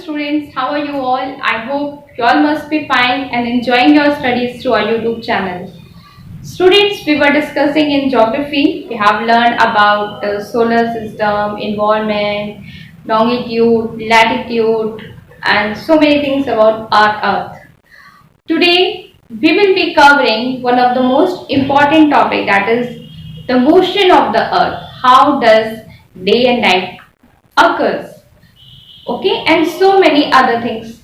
students, how are you all? I hope you all must be fine and enjoying your studies through our YouTube channel. Students, we were discussing in geography. We have learned about the solar system, environment, longitude, latitude, and so many things about our Earth. Today, we will be covering one of the most important topic, that is the motion of the Earth. How does day and night occurs? Okay, and so many other things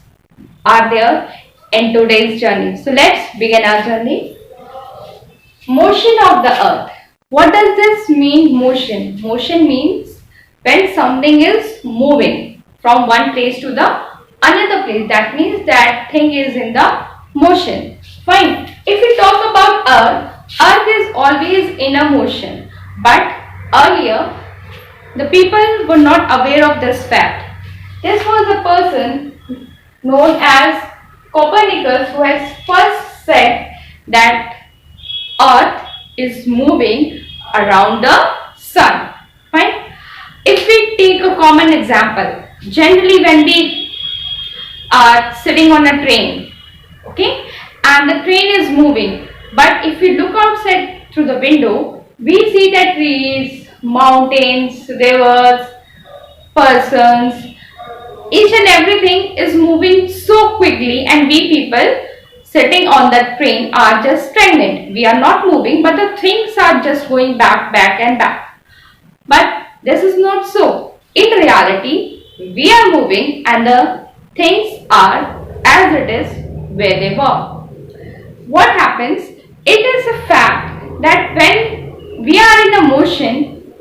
are there in today's journey. So let's begin our journey. Motion of the earth. What does this mean, motion? Motion means when something is moving from one place to the another place. That means that thing is in the motion. Fine. If we talk about earth is always in a motion. But earlier, the people were not aware of this fact. This was a person known as Copernicus who has first said that Earth is moving around the sun. Fine. If we take a common example, generally when we are sitting on a train, okay, and the train is moving, but if we look outside through the window, we see that trees, mountains, rivers, persons, each and everything is moving so quickly, and we people sitting on that train are just stagnant. We are not moving, but the things are just going back and back. But this is not so. In reality, we are moving and the things are as it is where they were. What happens? It is a fact that when we are in a motion,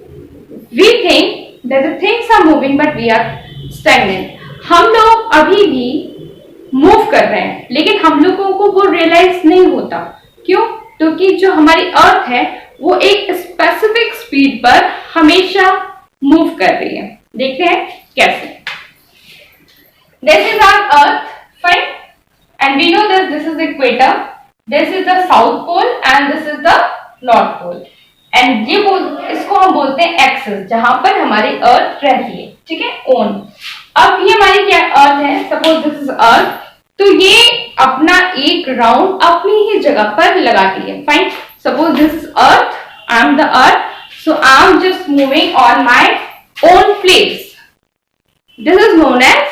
we think that the things are moving but we are stagnant. हम लोग अभी भी move कर रहे हैं, लेकिन हम लोगों को वो रियलाइज नहीं होता. क्यों? क्योंकि जो हमारी अर्थ है वो एक स्पेसिफिक स्पीड पर हमेशा मूव कर रही है. देखते हैं कैसे. This is our earth, fine, and we know that this is the equator, this is the south pole and this is the north pole. And ये इसको हम बोलते हैं एक्सिस, जहां पर हमारी अर्थ रहती है. ठीक है, ओन. अब ये हमारी क्या अर्थ है, सपोज दिस इज अर्थ, तो ये अपना एक राउंड अपनी ही जगह पर लगाती है. Fine. Suppose this is earth, I am the earth, so I am just moving on my own place. This is known as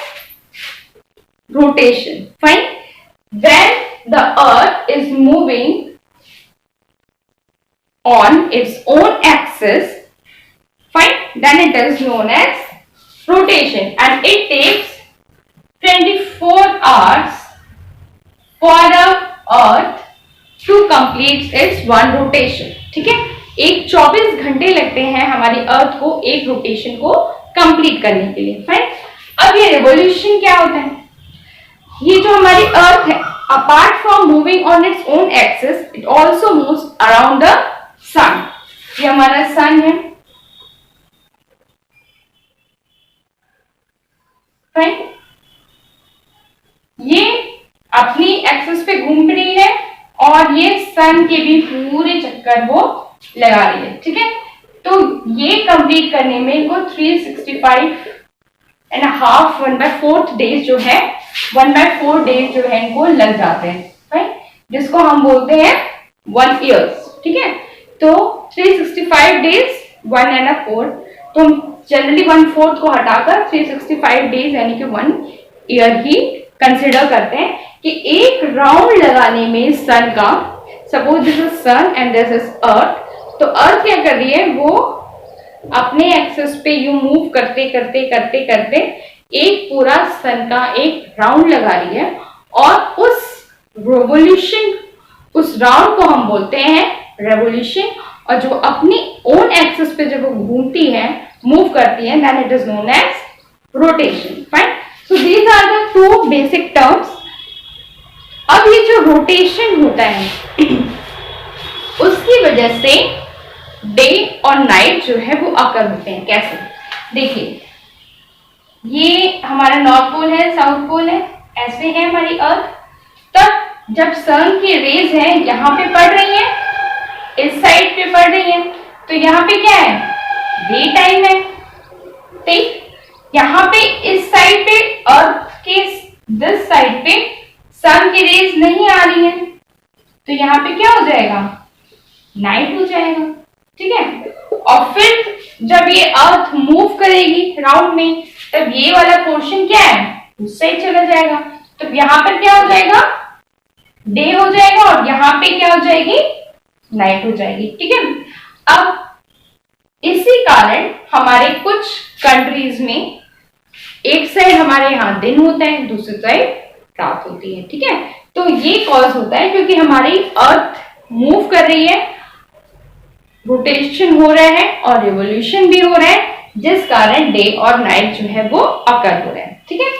rotation. Fine. When the earth is moving on its own axis, fine, then it is known as rotation, and it takes 24 hours for the earth to complete its one rotation. ठीक है, एक 24 घंटे लगते हैं हमारी अर्थ को एक rotation को कंप्लीट करने के लिए. फाइन. अब ये रेवोल्यूशन क्या होता है? ये जो हमारी अर्थ है, apart from moving on its own axis, it also moves around the sun. ये हमारा सन है. राइट. ये अपनी एक्सिस पे घूम रही है और ये सन के भी पूरे चक्कर वो लगा रही है. ठीक है, तो ये कंप्लीट करने में वो 365 एंड हाफ 1/4 डेज जो है, 1/4 डेज जो है इनको लग जाते हैं. राइट, जिसको हम बोलते हैं 1 ईयर्स. ठीक है, तो 365 डेज 1/4, तो जनरली 1/4 को हटाकर 365 डेज यानी कि 1 ईयर ही कंसिडर करते हैं कि एक राउंड लगाने में सन का. Suppose this is sun and this is earth, तो अर्थ क्या कर रही है, वो अपने एक्सिस पे यू मूव करते करते करते करते एक पूरा सन का एक राउंड लगा रही है, और उस रेवोल्यूशन, उस राउंड को हम बोलते हैं रेवोल्यूशन. और जो अपनी ओन एक्सिस पे जब वो घूमती है, मूव करती है, then it is known as rotation. Fine. So these are the 2 basic terms. अब ये जो रोटेशन होता है उसकी वजह से डे और नाइट जो है वो अकर होते हैं. कैसे? देखिए, ये हमारा नॉर्थ पोल है, साउथ पोल है, ऐसे है हमारी अर्थ. तब जब सन की रेज है यहाँ पे पड़ रही है, इस साइड पे पड़ रही है, तो यहाँ पे क्या है, डे टाइम है. ठीक, यहाँ पे इस साइड पे अर्थ के दिस साइड पे सन की रेज नहीं आ रही है, तो यहाँ पे क्या हो जाएगा, नाइट हो जाएगा। ठीक है, और फिर जब ये अर्थ मूव करेगी राउंड में, तब ये वाला पोर्शन क्या है, उस साइड चला जाएगा। तो यहाँ पर क्या हो जाएगा, डे हो जाएगा, और यहाँ पे क्या हो जाएगी, नाइट हो जाएगी। ठीक है, अब इसी कारण हमारे कुछ कंट्रीज में एक साइड हमारे यहाँ दिन होता है, दूसरी साइड रात होती है। ठीक है, तो ये कॉज होता है क्योंकि हमारी अर्थ मूव कर रही है, रोटेशन हो रहा है और रिवोल्यूशन भी हो रहा है, जिस कारण डे और नाइट जो है वो अकर हो रहे हैं। ठीक है,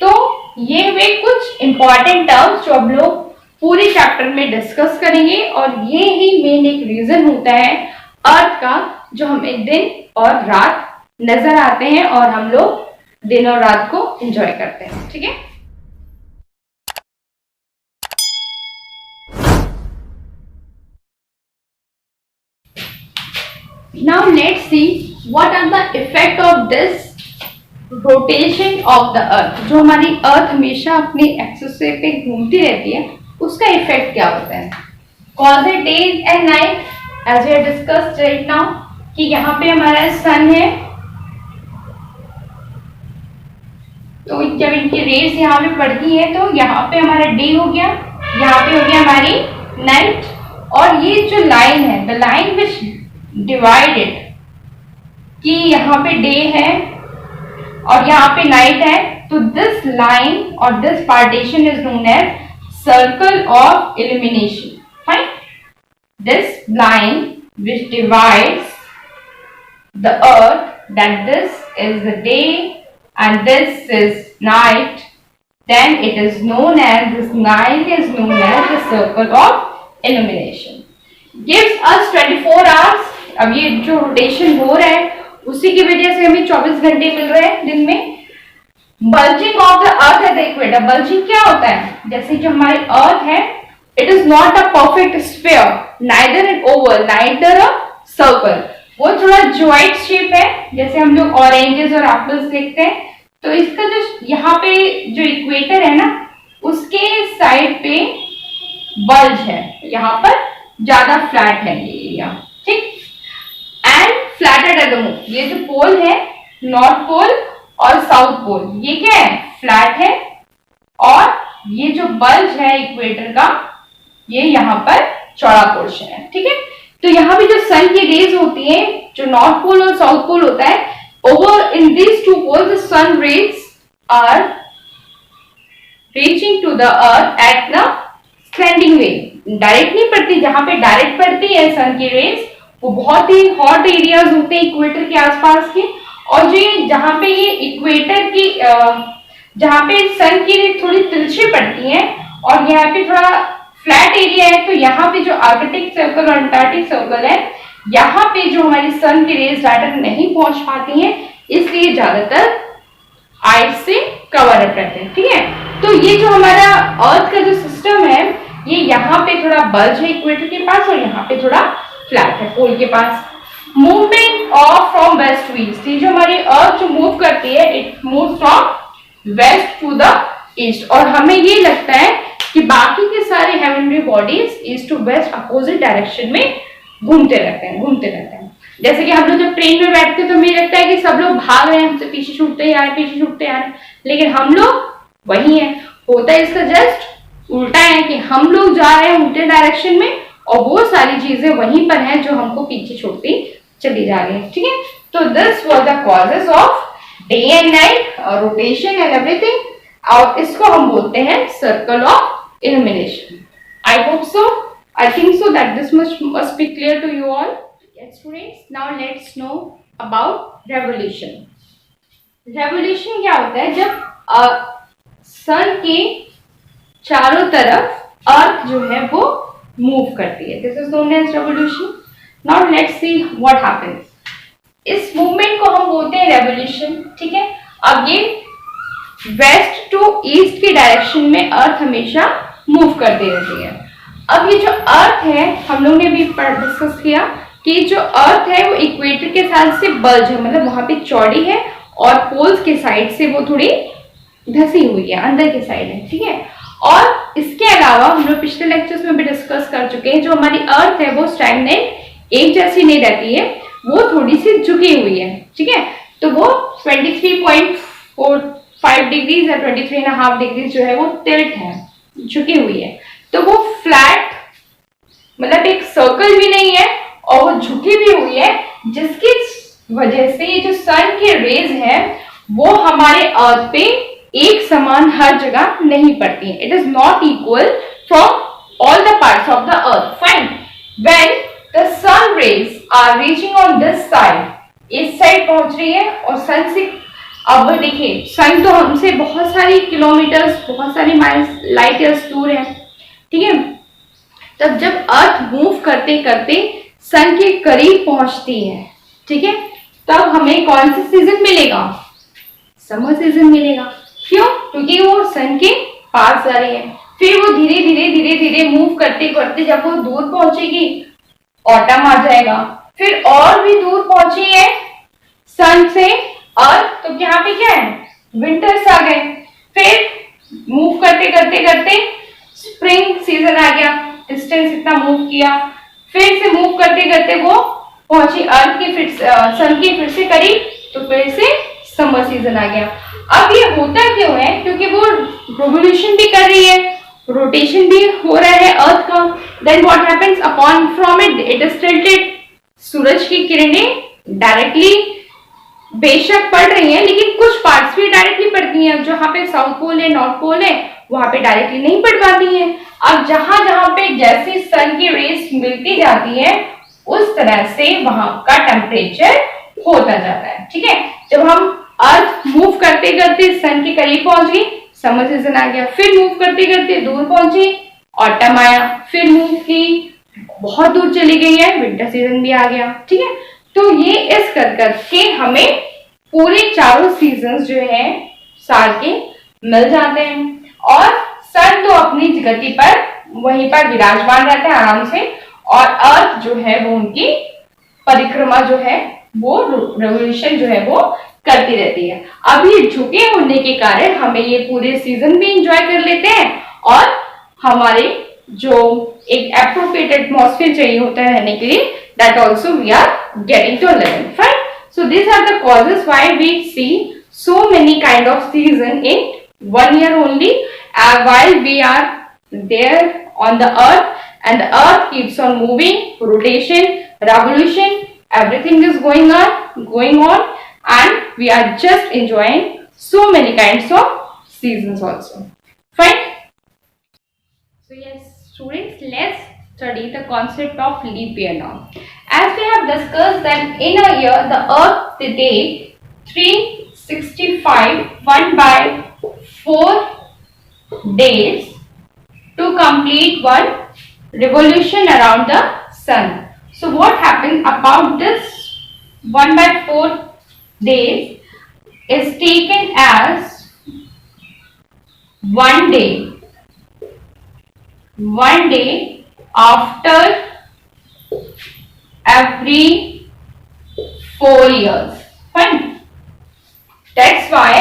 तो ये वे कुछ इंपॉर्टेंट टर्म्स जो हम लोग पूरे चैप्टर में डिस्कस करेंगे, और ये ही मेन एक रीजन होता है अर्थ का जो हमें दिन और रात नजर आते हैं और हम लोग दिन और रात को एंजॉय करते हैं। ठीक है, now let's see what are the effect of this rotation of the earth। जो हमारी अर्थ हमेशा अपने एक्सिस पे घूमती रहती है, उसका इफेक्ट क्या होता है। कॉज है days and night, as we discussed right now, कि यहाँ पे हमारा सन है, तो जब इनकी रेज यहाँ पे पड़ती है तो यहाँ पे हमारा डे हो गया, यहाँ पे हो गया हमारी नाइट, और ये जो लाइन है, द लाइन विच डिवाइडेड, कि यहाँ पे डे है और यहाँ पे नाइट है, तो दिस लाइन और this partition is known as circle of illumination. Fine, this line which divides the earth, that this is the day and this is night, then it is known as, this line is known as the circle of illumination, gives us 24 hours। अब ये जो rotation हो रहा है उसी की वजह से हमें 24 घंटे मिल रहे हैं दिन में। Bulging of the earth at the equator, bulging क्या होता है, जैसे जो हमारी अर्थ है, it is not a perfect sphere, neither an oval neither a circle, वो थोड़ा ज्वाइंट शेप है, जैसे हम लोग ऑरेंजेस और एप्पल्स देखते हैं। तो इसका जो यहाँ पे जो इक्वेटर है ना, उसके साइड पे बल्ज है, यहाँ पर ज्यादा फ्लैट है ये एरिया। ठीक, and flatted at the moon, ये जो पोल है, नॉर्थ पोल और साउथ पोल, ये क्या है, फ्लैट है, और ये जो बल्ज है इक्वेटर का, ये यहाँ पर चौड़ा पोर्शन है। ठीक है, तो यहाँ पे जो सन की रेज होती है, जो नॉर्थ पोल और साउथ पोल होता है, over in these two poles the sun rays are reaching to the earth at the slanting way. Direct नहीं पड़ती, जहां पे डायरेक्ट पड़ती है सन की रेज, वो बहुत ही हॉट एरियाज होते हैं इक्वेटर के आसपास के, और जो ये जहां पे ये इक्वेटर की जहां पे सन की रेज थोड़ी तिरछी पड़ती है और यहाँ पे थोड़ा फ्लैट एरिया है, तो यहाँ पे जो आर्कटिक सर्कल और अंटार्कटिक सर्कल है, यहाँ पे जो हमारी सन की रेज डायरेक्ट नहीं पहुंच पाती हैं, इसलिए ज्यादातर आइस से कवर अप रहते हैं। ठीक है, तो ये जो हमारा अर्थ का जो सिस्टम है, ये यहाँ पे थोड़ा बल्ज है इक्वेटर के पास, और यहाँ पे थोड़ा फ्लैट है पोल के पास। Movement of from west to east, ये जो हमारी अर्थ जो मूव करती है, it move from west to the east, और हमें ये लगता है कि बाकी के सारे heavenly bodies east to west opposite direction में घूमते रहते हैं। जैसे कि हम लोग जब ट्रेन में बैठते हैं तो हमें लगता है कि सब लोग भाग रहे हैं, हमसे पीछे छूटते ही आ रहे हैं, लेकिन हम लोग वही हैं। होता है इसका जस्ट उल्टा है कि हम लोग जा रहे हैं उल्टे डायरेक्शन में, और वो सारी चीजें वहीं पर हैं जो हमको पीछे छोड़ती चली जा रही है। ठीक है, तो this was the causes of day and night, rotation and everything, और इसको हम बोलते हैं circle of illumination. I hope so. I think so that this must be clear to you all. Yes, students. Now let's know about revolution. Revolution क्या होता है, जब सन के चारों तरफ अर्थ जो है वो मूव करती है, this is known as revolution. Now let's see what happens. इस मूवमेंट को हम बोलते हैं रेवोल्यूशन। ठीक है, अब ये वेस्ट टू ईस्ट के डायरेक्शन में अर्थ हमेशा मूव करती रहती है। अब ये जो अर्थ है, हम लोग ने भी डिस्कस किया कि जो अर्थ है वो इक्वेटर के साथ से बल्ज है, मतलब वहां पे चौड़ी है, और पोल्स के साइड से वो थोड़ी धसी हुई है, अंदर की साइड है, ठीक है। और इसके अलावा हम लोग पिछले लेक्चर्स में भी डिस्कस कर चुके हैं, जो हमारी अर्थ है वो स्टैग्नेंट एक जैसी नहीं रहती है, वो थोड़ी सी झुकी हुई है, ठीक है। तो वो 23.45 डिग्रीज या 23.5 डिग्रीज जो है वो टिल्ट है, झुकी हुई है। तो वो फ्लैट मतलब एक सर्कल भी नहीं है और वो झुकी भी हुई है, जिसकी वजह से ये जो सन के रेज है वो हमारे अर्थ पे एक समान हर जगह नहीं पड़ती है। It is not equal from all the parts of the earth. Fine, when the sun rays are reaching on this side, इस साइड पहुंच रही है और सन से, अब देखिए सन तो हमसे बहुत सारी किलोमीटर्स, बहुत सारी माइल्स, लाइट ईयर्स दूर है, ठीक है। तब जब अर्थ मूव करते करते सन के करीब पहुंचती है, ठीक है, तब हमें कौन सा सीजन मिलेगा? समर सीजन मिलेगा। क्यों? क्योंकि वो सन के पास जा रही है। फिर वो धीरे धीरे धीरे धीरे मूव करते करते जब वो दूर पहुंचेगी, ऑटम आ जाएगा। फिर और भी दूर पहुंची है सन से अर्थ, तो यहाँ पे क्या है? विंटर्स आ गए। फिर मूव करते करते करते स्प्रिंग सीजन आ गया, डिस्टेंस इतना मूव किया। फिर से मूव करते करते वो पहुंची अर्थ के फिर सन के फिर से करीब, तो फिर से समर सीजन आ गया। अब ये होता क्यों है? क्योंकि वो रिवोल्यूशन भी कर रही है, रोटेशन भी हो रहा है अर्थ का। Then what happens upon from it, it is tilted. सूरज की किरणें डायरेक्टली बेशक पड़ रही हैं, लेकिन कुछ पार्ट्स भी डायरेक्टली पड़ती हैं। जहां पे साउथ पोल है, नॉर्थ पोल है, वहां पे डायरेक्टली नहीं पड़ पाती हैं। अब जहां जहां पे जैसी सन की रेस मिलती जाती है, उस तरह से वहां का टेम्परेचर होता जाता है, ठीक है। जब हम अर्थ मूव करते करते सन के करीब पहुंच गई, समर सीजन आ गया। फिर मूव करते करते दूर पहुंची, ऑटम आया। फिर मूव की, बहुत दूर चली गई है, विंटर सीजन भी आ गया, ठीक है। तो ये इस कर करके हमें पूरे चारों सीजन्स जो है साल के मिल जाते हैं। और सन तो अपनी गति पर वहीं पर विराजमान रहता है आराम से, और अर्थ जो है वो उनकी परिक्रमा जो है वो रेवोल्यूशन जो है वो करती रहती है। अब ये झुके होने के कारण हमें ये पूरे सीजन भी एंजॉय कर लेते हैं, और हमारे जो एक एप्रोप्रिएट एटमॉस्फेयर चाहिए होता है रहने के लिए, that also we are getting to live in. Fine, so this are the causes why we see so many kind of season in 1 year only, while we are there on the earth, and the earth keeps on moving, rotation, revolution, everything is going on, and we are just enjoying so many kinds of seasons also. Fine. So yes, students, let's study the concept of leap year now. As we have discussed that in a year the earth rotates 365 1/4 days to complete one revolution around the sun. So what happens about this 1/4 days is taken as one day after every 4 years. Fine. That's why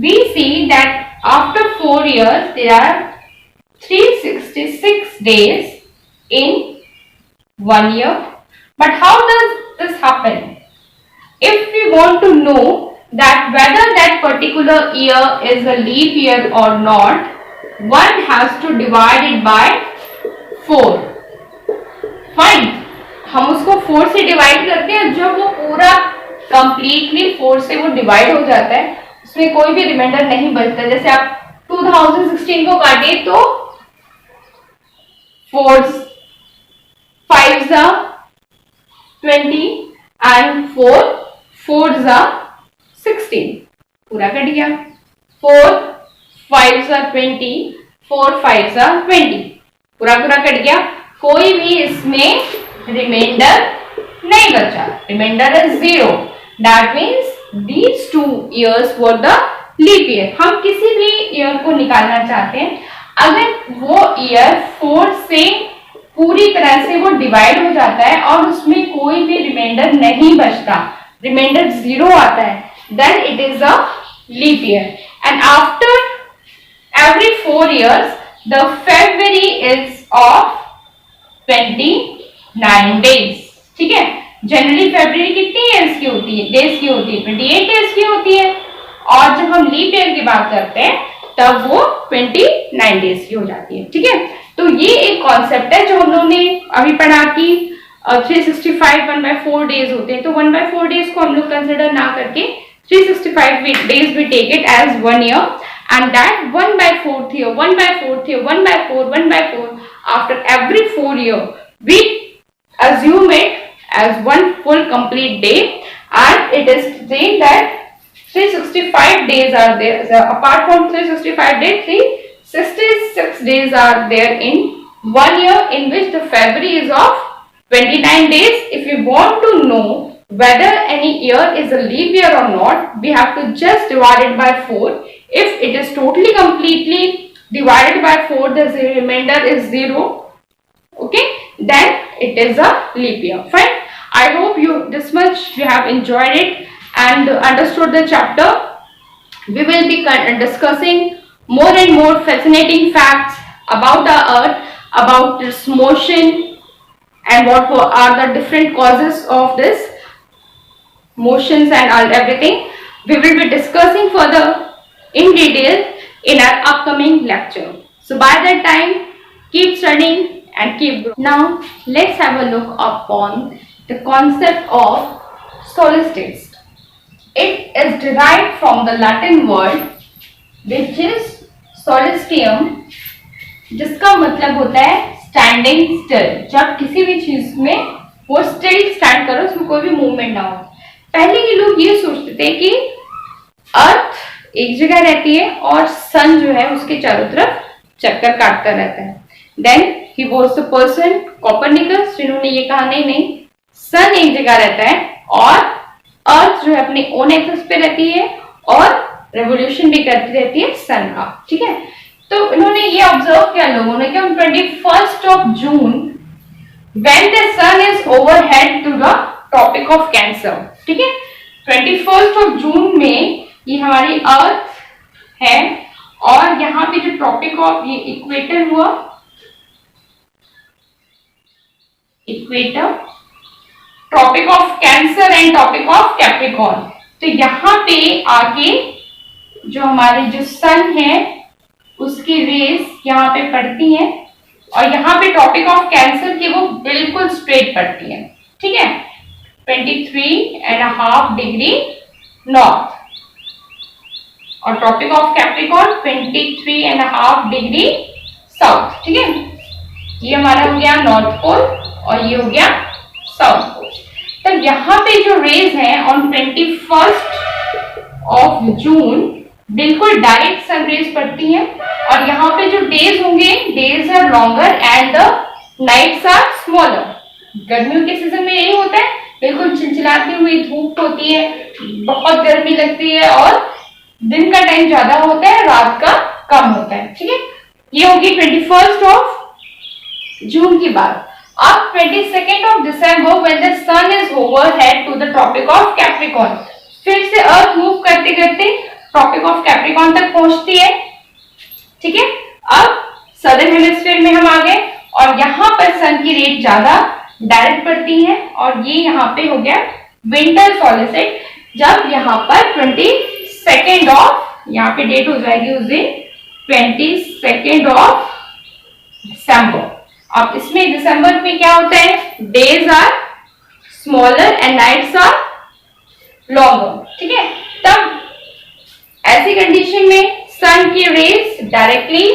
we see that after 4 years there are 366 days in 1 year. But how does this happen? If we want to know that whether that particular year is a leap year or not, one has to divide it by 4. Fine. हम उसको 4 से divide करते हैं। जब वो पूरा completely 4 से वो डिवाइड हो जाता है, उसमें कोई भी रिमाइंडर नहीं बचता। जैसे आप 2016 को काटे तो 4 5 20 एंड 4 16, पूरा कट गया। 4 5 20, 4 5 20, पूरा कट गया। कोई भी इसमें रिमाइंडर नहीं बचा, remainder is 0। That means these 2 years were the leap year. हम किसी भी ईयर को निकालना चाहते हैं, अगर वो ईयर 4 से पूरी तरह से वो डिवाइड हो जाता है और उसमें कोई भी रिमाइंडर नहीं बचता, रिमाइंडर 0 आता है, then it is a leap year. and after every 4 years the February is of 29 days. ठीक है, जनवरी फरवरी कितनी ईयर्स की होती है, डेज की होती है, 28 डेज की होती है, और जब हम लीप ईयर की बात करते हैं तब वो 29 डेज की हो जाती है। ठीक है, तो ये एक कॉन्सेप्ट है जो हम लोगों ने अभी पढ़ा कि 365 1/4 डेज होते हैं, तो 1/4 डेज को हम लोग कंसिडर ना करके 365 days we take it as 1 year, and that 1/4th year, 1/4th year, 1/4, 1/4 after every 4 year we assume it as one full complete day, and it is saying that 365 days are there. So apart from 365 days, 366 days are there in 1 year, in which the February is of 29 days. If you want to know whether any year is a leap year or not, we have to just divide it by 4. If it is totally completely divided by 4, the remainder is 0. Okay, then it is a leap year. Fine. I hope this much you have enjoyed it and understood the chapter. We will be discussing more and more fascinating facts about the earth, about its motion, and what are the different causes of this motions and everything. We will be discussing further in detail in our upcoming lecture. So by that time, keep studying and keep growing. Now let's have a look upon the concept of solstice. It is derived from the Latin word which is solstium, जिसका मतलब होता है standing still. जब किसी भी चीज में वो स्टिल स्टैंड करो, उसमें कोई भी मूवमेंट ना हो। पहले के लोग ये सोचते थे कि अर्थ एक जगह रहती है और सन जो है उसके चारों तरफ चक्कर काटता रहता है। Then he was the person Copernicus जिन्होंने ये कहा नहीं नहीं, सन एक जगह रहता है और अर्थ जो है अपने ओन एक्सिस पे रहती है और रेवोल्यूशन भी करती रहती है सन का। ठीक है, तो इन्होंने ये ऑब्जर्व किया लोगों ने कि on 21st of June when the sun is overhead to the Tropic of Cancer, ठीक है, 21st of June में ये हमारी अर्थ है और यहाँ पे जो ट्रॉपिक ऑफ ये इक्वेटर हुआ, equator, tropic of Cancer and tropic of Capricorn, तो यहाँ पे आके जो हमारे जो सन है उसकी रेस यहाँ पे पड़ती हैं और यहाँ पे ट्रॉपिक ऑफ कैंसर की वो बिल्कुल स्ट्रेट पड़ती है। ठीक है, 23.5 डिग्री नॉर्थ और tropic of Capricorn 23.5 degree south. ठीक है, ये हमारा हो गया नॉर्थ पोल और ये हो गया साउथ पोल। तब यहाँ पे जो रेज है ऑन 21st ऑफ जून बिल्कुल डायरेक्ट सन रेज पड़ती हैं और यहाँ पे जो डेज होंगे, days are longer and the nights are smaller. गर्मियों के सीजन में यही होता है, बिल्कुल चिलचिलाती हुई धूप होती है, बहुत गर्मी लगती है और दिन का टाइम ज्यादा होता है, रात का कम होता है। ठीक है, ये होगी 21st ऑफ जून की बात। अब 22nd of December when the sun is overhead to the tropic of Capricorn, फिर से अर्थ मूव करते करते ट्रॉपिक ऑफ कैप्रिकॉर्न तक पहुंचती है। ठीक है, अब सदर्न हेमिस्फीयर में हम आ गए और यहाँ पर सन की रेट ज्यादा डायरेक्ट पड़ती है और ये यहाँ पे हो गया विंटर सॉलिस्टिस, जब यहाँ पर 22nd ऑफ, यहाँ पे डेट हो जाएगी उस दिन 22nd ऑफ दिसंबर। अब इसमें दिसंबर में क्या होता है, days are smaller and nights are longer. ठीक है, तब ऐसी कंडीशन में सन की rays directly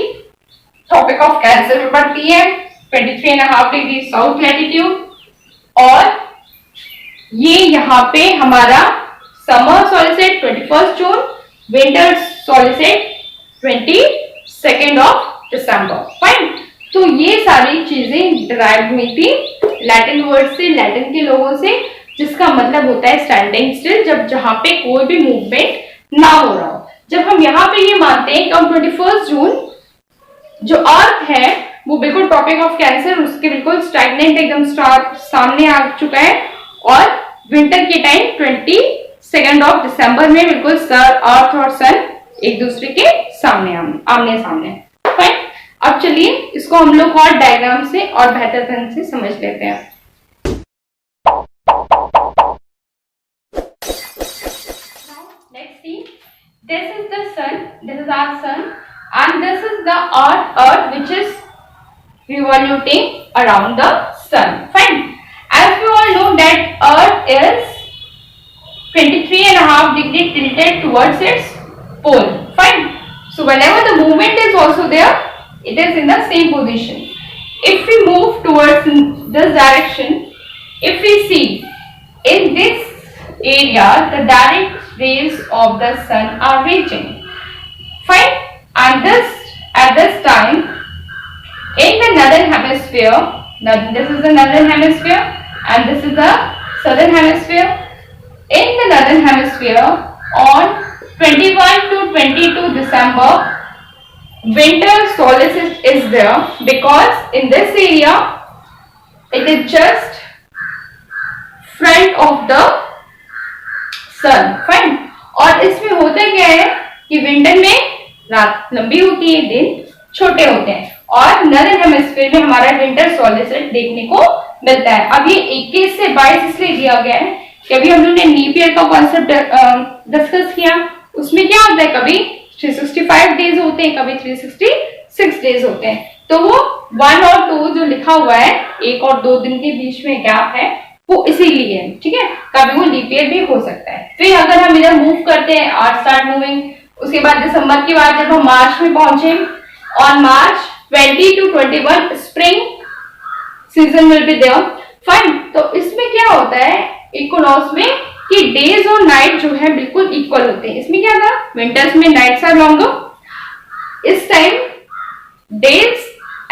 Tropic of Cancer में पड़ती है 23.5 डिग्री साउथ लैटिट्यूड और ये यहाँ पे हमारा summer solstice 21st June, winter solstice 22nd of December. Fine, तो ये सारी चीजें डिराइव हुई थी लैटिन वर्ड से, लैटिन के लोगों से, जिसका मतलब होता है स्टैंडिंग स्टिल, जब जहां पे कोई भी मूवमेंट ना हो रहा हो। जब हम यहाँ पे ये मानते हैं कि हम 21st जून जो अर्थ है वो बिल्कुल ट्रॉपिक ऑफ कैंसर उसके बिल्कुल स्टैग्नेंट एकदम सामने आ चुका है और विंटर के टाइम 22nd ऑफ दिसंबर में बिल्कुल अर्थ और सन एक दूसरे के सामने आमने सामने। फाइन। अब चलिए इसको हम लोग और डायग्राम से और बेहतर ढंग से समझ लेते हैं। Let's see. This is the sun. This is our sun, and this is the earth which is revoluting around the sun. Fine. As we all know that earth is 23.5 degree tilted towards its pole. Fine. So whenever the movement is also there, it is in the same position. If we move towards this direction, if we see in this area the direct rays of the sun are reaching. Fine. And at this time in the northern hemisphere, this is the northern hemisphere and this is the southern hemisphere. In the northern hemisphere on 21 to 22 December, winter solstice is there because in this area it is just front of the sun. Fine. और इसमें होता क्या है कि winter में रात लंबी होती है, दिन छोटे होते हैं और नॉर्दर्न हेमिस्फीयर में हमारा विंटर सोलिस्टिस देखने को मिलता है। अब ये 21 से 22 इसलिए दिया गया है कि अभी हम लोग ने लीप ईयर का कॉन्सेप्ट डिस्कस किया, उसमें क्या होता है कभी 365 डेज होते हैं, कभी 366 डेज होते हैं, तो वो 1 और 2 जो लिखा हुआ है 1 और 2 दिन के बीच में गैप है वो इसीलिए, ठीक है, कभी वो लीप ईयर भी हो सकता है। फिर अगर हम इधर मूव करते हैं और स्टार्ट मूविंग, उसके बाद दिसंबर के बाद जब हम मार्च में पहुंचे, on March 20 to 21 spring season will be there. Fine. तो इसमें क्या होता है इक्विनॉक्स में कि डेज और नाइट जो है बिल्कुल इक्वल होते हैं। इसमें क्या था, विंटर्स में नाइट्स आर लॉन्गर, इस time days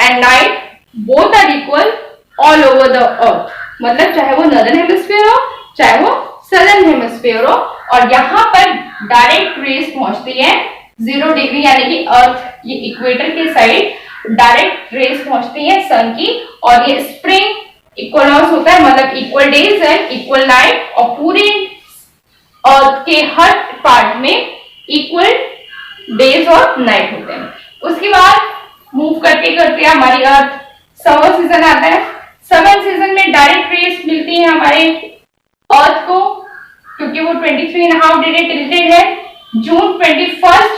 and night both are equal all over the earth, मतलब चाहे वो नॉर्दर्न हेमिस्फीयर हो चाहे वो सदर्न हेमिस्फीयर हो, और यहाँ पर डायरेक्ट रेस पहुंचती है 0 डिग्री यानी कि अर्थ ये इक्वेटर के साइड डायरेक्ट रेस पहुंचती है सन की, और ये स्प्रिंग इक्वनॉक्स होता है, मतलब equal days and equal night, और पूरे अर्थ के हर पार्ट में इक्वल डेज और नाइट होते हैं। उसके बाद मूव करते करते हमारी अर्थ समर सीजन आता है। समर सीजन में डायरेक्ट रेस मिलती है हमारे अर्थ को, क्योंकि वो 23.5 डिग्री टिल्टेड है। जून 21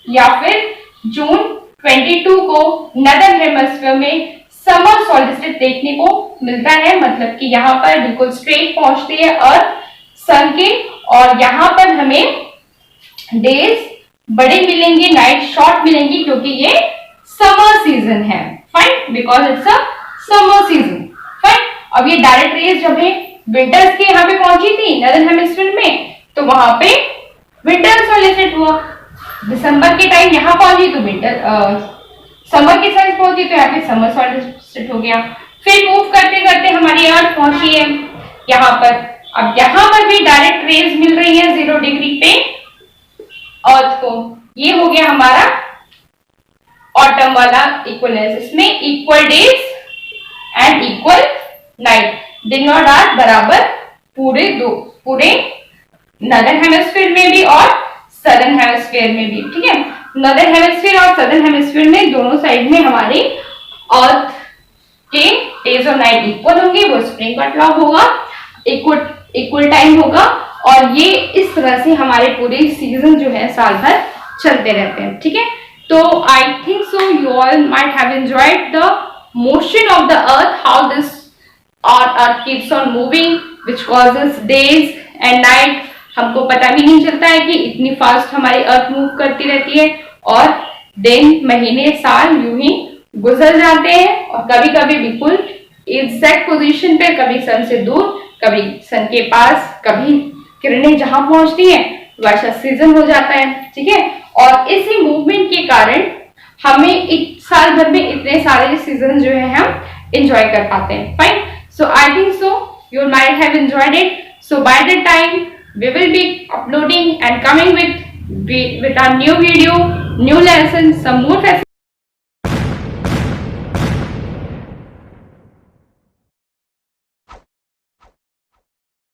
या फिर जून 22 को नॉर्दर्न हेमिस्फीयर में समर सॉल्स्टिस देखने को मिलता है, मतलब कि यहाँ पर बिल्कुल स्ट्रेट पहुंचती है अर्थ सन के, और यहाँ पर हमें डेज बड़े मिलेंगे, नाइट शॉर्ट मिलेंगी, क्योंकि ये समर सीजन है। Fine, because it's a summer season. Fine. अब ये डायरेक्ट रेज जब है विंटर्स के यहाँ पे पहुंची थी नॉर्दर्न हेमिस्फीयर में, तो वहां पे विंटर सॉल्स्टिस हुआ। दिसंबर के टाइम यहाँ पहुंची तो विंटर समर के साइड पहुंची तो यहाँ पे समर सॉल्स्टिस हो गया। फिर मूव करते करते हमारी अर्थ पहुंची है यहाँ पर। अब यहाँ पर भी डायरेक्ट रेज मिल रही है 0 डिग्री पे अर्थ को। ये हो गया हमारा ऑटम वाला इक्वलनेस, इसमें equal days and equal night, दिन और रात बराबर पूरे नॉर्दर्न हेमिस्फीयर में भी और सदर्न हेमिस्फीयर में भी, ठीक है। नॉर्दर्न हेमिस्फीयर और सदर्न हेमिस्फीयर में दोनों साइड में हमारी अर्थ के डेज और नाइट इक्वल होंगे, वो स्प्रिंग का क्लॉक होगा, इक्वल टाइम होगा, और ये इस तरह से हमारे पूरे सीजन जो है साल भर चलते रहते हैं, ठीक है। तो I think so you all might have enjoyed the motion of the earth, how this earth keeps on moving which causes days and night. हमको पता भी नहीं चलता है कि इतनी फास्ट हमारी अर्थ मूव करती रहती है, और दिन महीने साल यूं ही गुजर जाते हैं, और कभी कभी बिल्कुल एग्जैक्ट पोजीशन पे, कभी सन से दूर, कभी सन के पास, कभी किरणें जहां पहुंचती हैं वैसा सीजन हो जाता है, ठीक है। और इसी मूवमेंट के कारण हमें एक साल भर में इतने सारे सीजन जो है हम एंजॉय कर पाते हैं। Fine. So I think so you might have enjoyed it. So by the time we will be uploading and coming with our new video, new lesson, some more